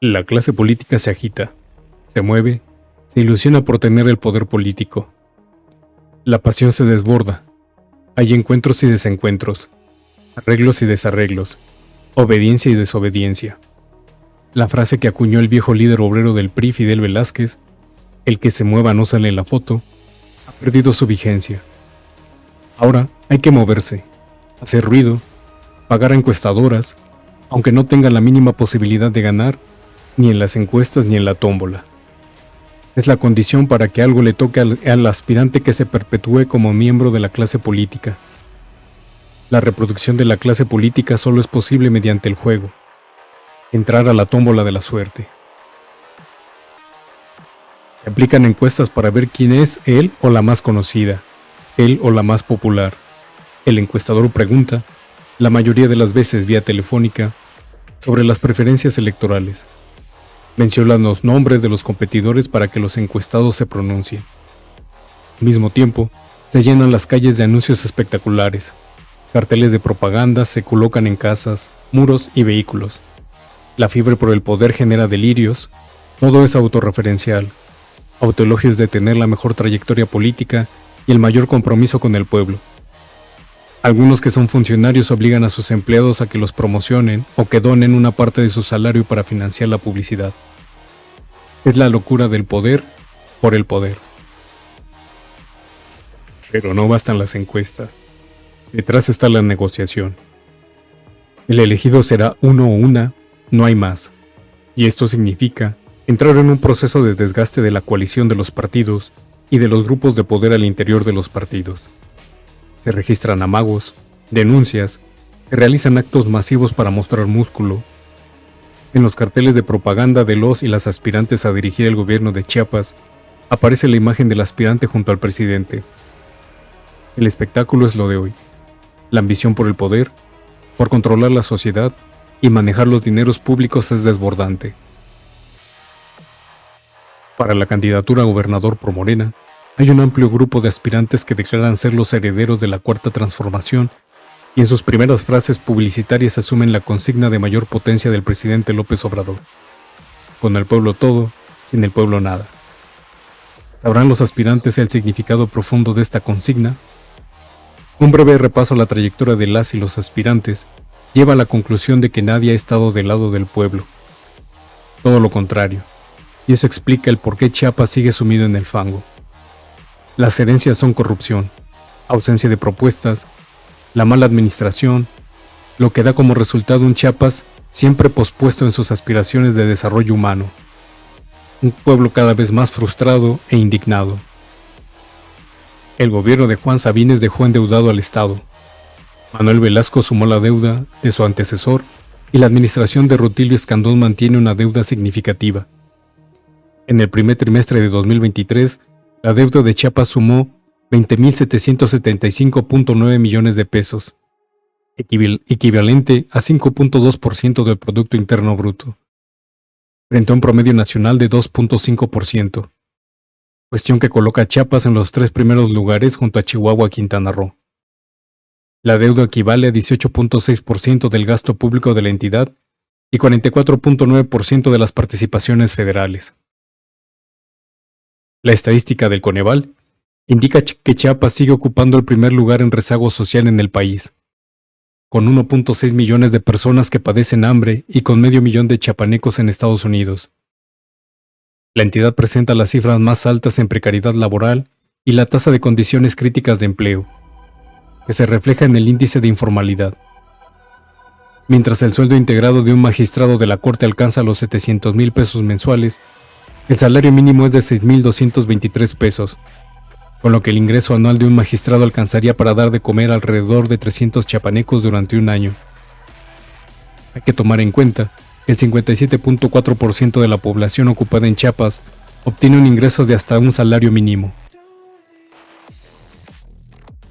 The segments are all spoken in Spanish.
La clase política se agita, se mueve, se ilusiona por tener el poder político. La pasión se desborda. Hay encuentros y desencuentros, arreglos y desarreglos, obediencia y desobediencia. La frase que acuñó el viejo líder obrero del PRI, Fidel Velázquez, el que se mueva no sale en la foto, ha perdido su vigencia. Ahora hay que moverse, hacer ruido, pagar a encuestadoras, aunque no tengan la mínima posibilidad de ganar, ni en las encuestas ni en la tómbola. Es la condición para que algo le toque al aspirante que se perpetúe como miembro de la clase política. La reproducción de la clase política solo es posible mediante el juego. Entrar a la tómbola de la suerte. Se aplican encuestas para ver quién es él o la más conocida, él o la más popular. El encuestador pregunta, la mayoría de las veces vía telefónica, sobre las preferencias electorales. Menciona los nombres de los competidores para que los encuestados se pronuncien. Al mismo tiempo, se llenan las calles de anuncios espectaculares. Carteles de propaganda se colocan en casas, muros y vehículos. La fiebre por el poder genera delirios. Todo es autorreferencial. Autoelogios de tener la mejor trayectoria política y el mayor compromiso con el pueblo. Algunos que son funcionarios obligan a sus empleados a que los promocionen o que donen una parte de su salario para financiar la publicidad. Es la locura del poder por el poder. Pero no bastan las encuestas. Detrás está la negociación. El elegido será uno o una, no hay más. Y esto significa entrar en un proceso de desgaste de la coalición de los partidos y de los grupos de poder al interior de los partidos. Se registran amagos, denuncias, se realizan actos masivos para mostrar músculo. En los carteles de propaganda de los y las aspirantes a dirigir el gobierno de Chiapas, aparece la imagen del aspirante junto al presidente. El espectáculo es lo de hoy. La ambición por el poder, por controlar la sociedad y manejar los dineros públicos es desbordante. Para la candidatura a gobernador por Morena, hay un amplio grupo de aspirantes que declaran ser los herederos de la Cuarta Transformación y en sus primeras frases publicitarias asumen la consigna de mayor potencia del presidente López Obrador. Con el pueblo todo, sin el pueblo nada. ¿Sabrán los aspirantes el significado profundo de esta consigna? Un breve repaso a la trayectoria de las y los aspirantes lleva a la conclusión de que nadie ha estado del lado del pueblo. Todo lo contrario, y eso explica el por qué Chiapas sigue sumido en el fango. Las herencias son corrupción, ausencia de propuestas, la mala administración, lo que da como resultado un Chiapas siempre pospuesto en sus aspiraciones de desarrollo humano. Un pueblo cada vez más frustrado e indignado. El gobierno de Juan Sabines dejó endeudado al Estado. Manuel Velasco sumó la deuda de su antecesor y la administración de Rutilio Escandón mantiene una deuda significativa. En el primer trimestre de 2023, la deuda de Chiapas sumó 20.775.9 millones de pesos, equivalente a 5.2% del Producto Interno Bruto, frente a un promedio nacional de 2.5%, cuestión que coloca a Chiapas en los 3 primeros lugares junto a Chihuahua y Quintana Roo. La deuda equivale a 18.6% del gasto público de la entidad y 44.9% de las participaciones federales. La estadística del Coneval indica que Chiapas sigue ocupando el primer lugar en rezago social en el país, con 1.6 millones de personas que padecen hambre y con medio millón de chiapanecos en Estados Unidos. La entidad presenta las cifras más altas en precariedad laboral y la tasa de condiciones críticas de empleo, que se refleja en el índice de informalidad. Mientras el sueldo integrado de un magistrado de la Corte alcanza los 700,000 pesos mensuales, el salario mínimo es de 6.223 pesos, con lo que el ingreso anual de un magistrado alcanzaría para dar de comer alrededor de 300 chiapanecos durante un año. Hay que tomar en cuenta que el 57.4% de la población ocupada en Chiapas obtiene un ingreso de hasta un salario mínimo.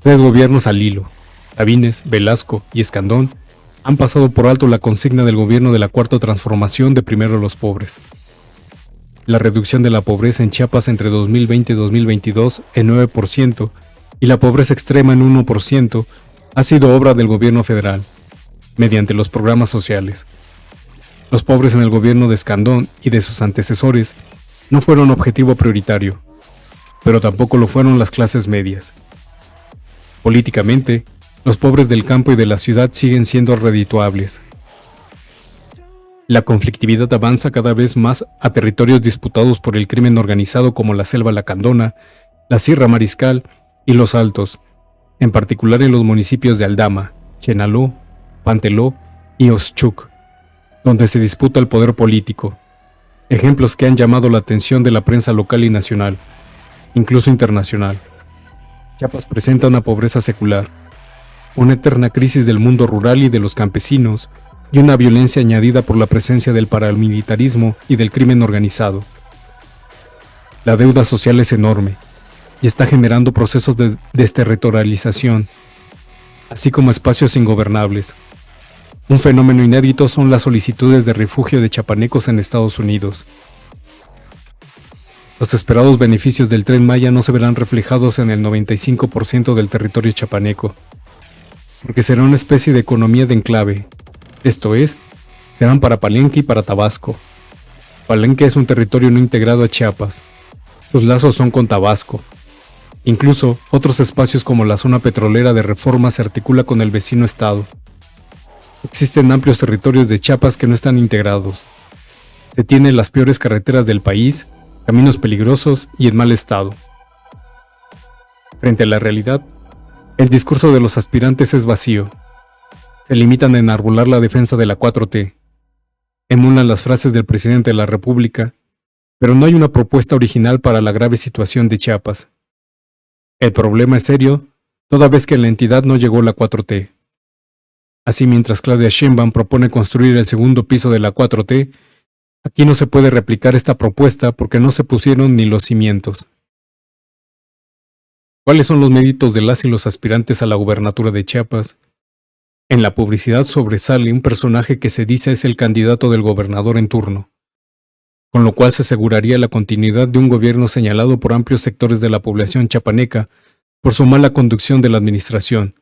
3 gobiernos al hilo, Sabines, Velasco y Escandón, han pasado por alto la consigna del gobierno de la Cuarta Transformación de primero los pobres. La reducción de la pobreza en Chiapas entre 2020 y 2022 en 9% y la pobreza extrema en 1% ha sido obra del gobierno federal, mediante los programas sociales. Los pobres en el gobierno de Escandón y de sus antecesores no fueron objetivo prioritario, pero tampoco lo fueron las clases medias. Políticamente, los pobres del campo y de la ciudad siguen siendo redituables. La conflictividad avanza cada vez más a territorios disputados por el crimen organizado como la Selva Lacandona, la Sierra Mariscal y Los Altos, en particular en los municipios de Aldama, Chenaló, Panteló y Oxchuc, donde se disputa el poder político. Ejemplos que han llamado la atención de la prensa local y nacional, incluso internacional. Chiapas presenta una pobreza secular, una eterna crisis del mundo rural y de los campesinos, y una violencia añadida por la presencia del paramilitarismo y del crimen organizado. La deuda social es enorme, y está generando procesos de desterritorialización, así como espacios ingobernables. Un fenómeno inédito son las solicitudes de refugio de chapanecos en Estados Unidos. Los esperados beneficios del Tren Maya no se verán reflejados en el 95% del territorio chapaneco, porque será una especie de economía de enclave, esto es, serán para Palenque y para Tabasco. Palenque es un territorio no integrado a Chiapas. Sus lazos son con Tabasco. Incluso, otros espacios como la zona petrolera de Reforma se articula con el vecino estado. Existen amplios territorios de Chiapas que no están integrados. Se tienen las peores carreteras del país, caminos peligrosos y en mal estado. Frente a la realidad, el discurso de los aspirantes es vacío. Se limitan a enarbolar la defensa de la 4T. Emulan las frases del presidente de la República, pero no hay una propuesta original para la grave situación de Chiapas. El problema es serio, toda vez que en la entidad no llegó la 4T. Así, mientras Claudia Sheinbaum propone construir el segundo piso de la 4T, aquí no se puede replicar esta propuesta porque no se pusieron ni los cimientos. ¿Cuáles son los méritos de las y los aspirantes a la gubernatura de Chiapas? En la publicidad sobresale un personaje que se dice es el candidato del gobernador en turno, con lo cual se aseguraría la continuidad de un gobierno señalado por amplios sectores de la población chapaneca por su mala conducción de la administración.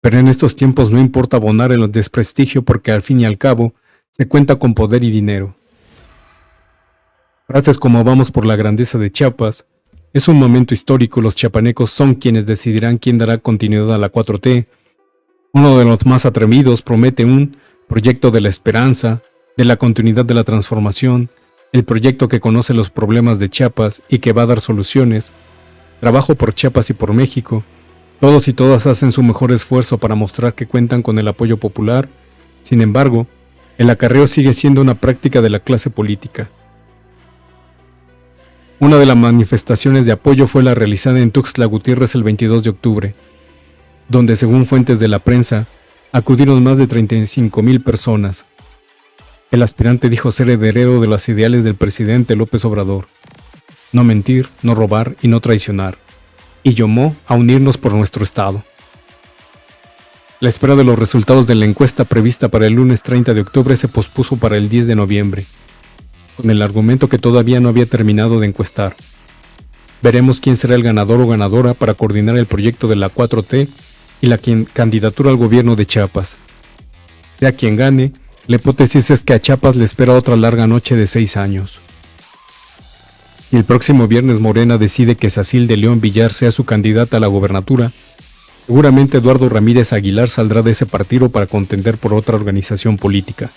Pero en estos tiempos no importa abonar el desprestigio porque al fin y al cabo se cuenta con poder y dinero. Frases como "vamos por la grandeza de Chiapas", "es un momento histórico, los chiapanecos son quienes decidirán quién dará continuidad a la 4T", uno de los más atrevidos promete un proyecto de la esperanza, de la continuidad de la transformación, el proyecto que conoce los problemas de Chiapas y que va a dar soluciones, trabajo por Chiapas y por México. Todos y todas hacen su mejor esfuerzo para mostrar que cuentan con el apoyo popular. Sin embargo, el acarreo sigue siendo una práctica de la clase política. Una de las manifestaciones de apoyo fue la realizada en Tuxtla Gutiérrez el 22 de octubre, donde según fuentes de la prensa, acudieron más de 35,000 personas. El aspirante dijo ser heredero de los ideales del presidente López Obrador: no mentir, no robar y no traicionar, y llamó a unirnos por nuestro estado. La espera de los resultados de la encuesta prevista para el lunes 30 de octubre se pospuso para el 10 de noviembre, con el argumento que todavía no había terminado de encuestar. Veremos quién será el ganador o ganadora para coordinar el proyecto de la 4T y la candidatura al gobierno de Chiapas. Sea quien gane, la hipótesis es que a Chiapas le espera otra larga noche de 6 años. Si el próximo viernes Morena decide que Sacil de León Villar sea su candidata a la gobernatura, seguramente Eduardo Ramírez Aguilar saldrá de ese partido para contender por otra organización política.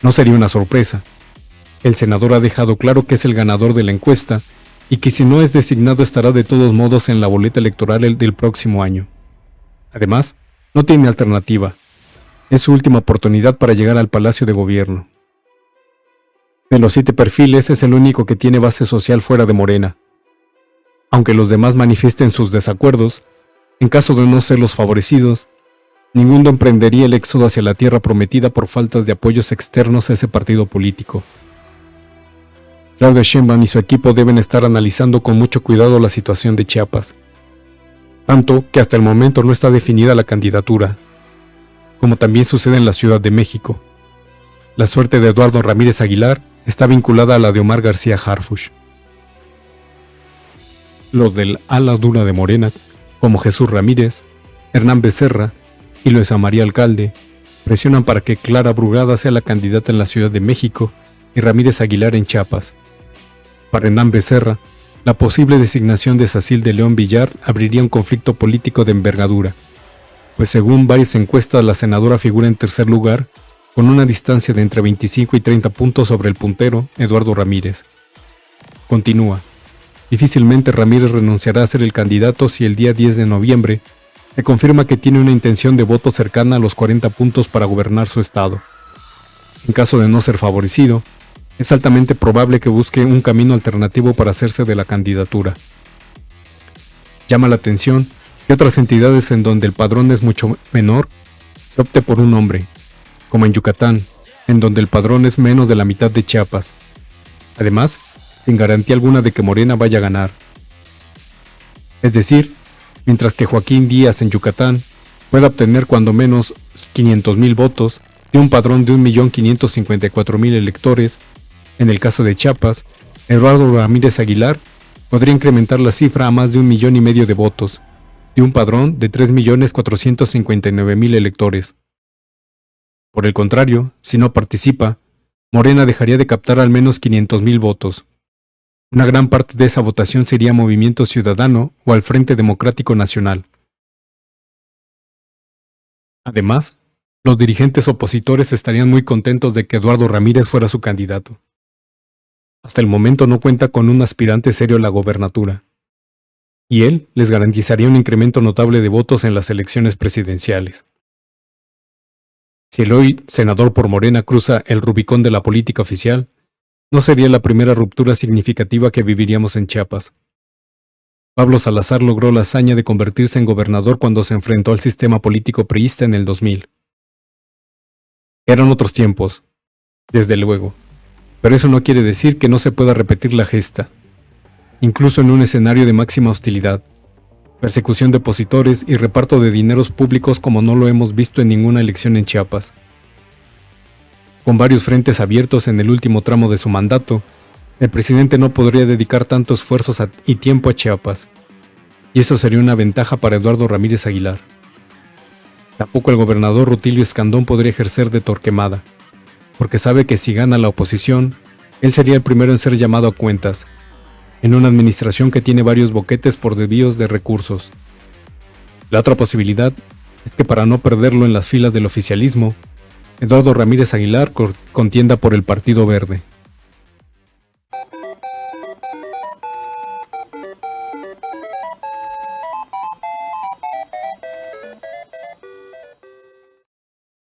No sería una sorpresa. El senador ha dejado claro que es el ganador de la encuesta y que si no es designado estará de todos modos en la boleta electoral del próximo año. Además, no tiene alternativa. Es su última oportunidad para llegar al Palacio de Gobierno. De los 7 perfiles es el único que tiene base social fuera de Morena. Aunque los demás manifiesten sus desacuerdos, en caso de no ser los favorecidos, ninguno emprendería el éxodo hacia la tierra prometida por faltas de apoyos externos a ese partido político. Claudia Sheinbaum y su equipo deben estar analizando con mucho cuidado la situación de Chiapas, tanto que hasta el momento no está definida la candidatura, como también sucede en la Ciudad de México. La suerte de Eduardo Ramírez Aguilar está vinculada a la de Omar García Harfuch. Los del ala dura de Morena, como Jesús Ramírez, Hernán Becerra y Luisa María Alcalde, Presionan para que Clara Brugada sea la candidata en la Ciudad de México y Ramírez Aguilar en Chiapas. Para Hernán Becerra, la posible designación de Sacil de León Villar abriría un conflicto político de envergadura, pues según varias encuestas la senadora figura en tercer lugar, con una distancia de entre 25 y 30 puntos sobre el puntero, Eduardo Ramírez. Continúa. Difícilmente Ramírez renunciará a ser el candidato si el día 10 de noviembre se confirma que tiene una intención de voto cercana a los 40 puntos para gobernar su estado. En caso de no ser favorecido, es altamente probable que busque un camino alternativo para hacerse de la candidatura. Llama la atención que otras entidades en donde el padrón es mucho menor se opte por un hombre, como en Yucatán, en donde el padrón es menos de la mitad de Chiapas. Además, sin garantía alguna de que Morena vaya a ganar. Es decir, mientras que Joaquín Díaz en Yucatán pueda obtener cuando menos 500,000 votos de un padrón de 1.554.000 electores, en el caso de Chiapas, Eduardo Ramírez Aguilar podría incrementar la cifra a más de 1,5 millones de votos, de un padrón de 3.459.000 electores. Por el contrario, si no participa, Morena dejaría de captar al menos 500,000 votos. Una gran parte de esa votación sería Movimiento Ciudadano o al Frente Democrático Nacional. Además, los dirigentes opositores estarían muy contentos de que Eduardo Ramírez fuera su candidato. Hasta el momento no cuenta con un aspirante serio a la gobernatura, y él les garantizaría un incremento notable de votos en las elecciones presidenciales. Si el hoy senador por Morena cruza el Rubicón de la política oficial, no sería la primera ruptura significativa que viviríamos en Chiapas. Pablo Salazar logró la hazaña de convertirse en gobernador cuando se enfrentó al sistema político priista en el 2000. Eran otros tiempos, desde luego, pero eso no quiere decir que no se pueda repetir la gesta, incluso en un escenario de máxima hostilidad, persecución de opositores y reparto de dineros públicos como no lo hemos visto en ninguna elección en Chiapas. Con varios frentes abiertos en el último tramo de su mandato, el presidente no podría dedicar tantos esfuerzos y tiempo a Chiapas, y eso sería una ventaja para Eduardo Ramírez Aguilar. Tampoco el gobernador Rutilio Escandón podría ejercer de Torquemada, porque sabe que si gana la oposición, él sería el primero en ser llamado a cuentas, en una administración que tiene varios boquetes por desvíos de recursos. La otra posibilidad es que para no perderlo en las filas del oficialismo, Eduardo Ramírez Aguilar contienda por el Partido Verde.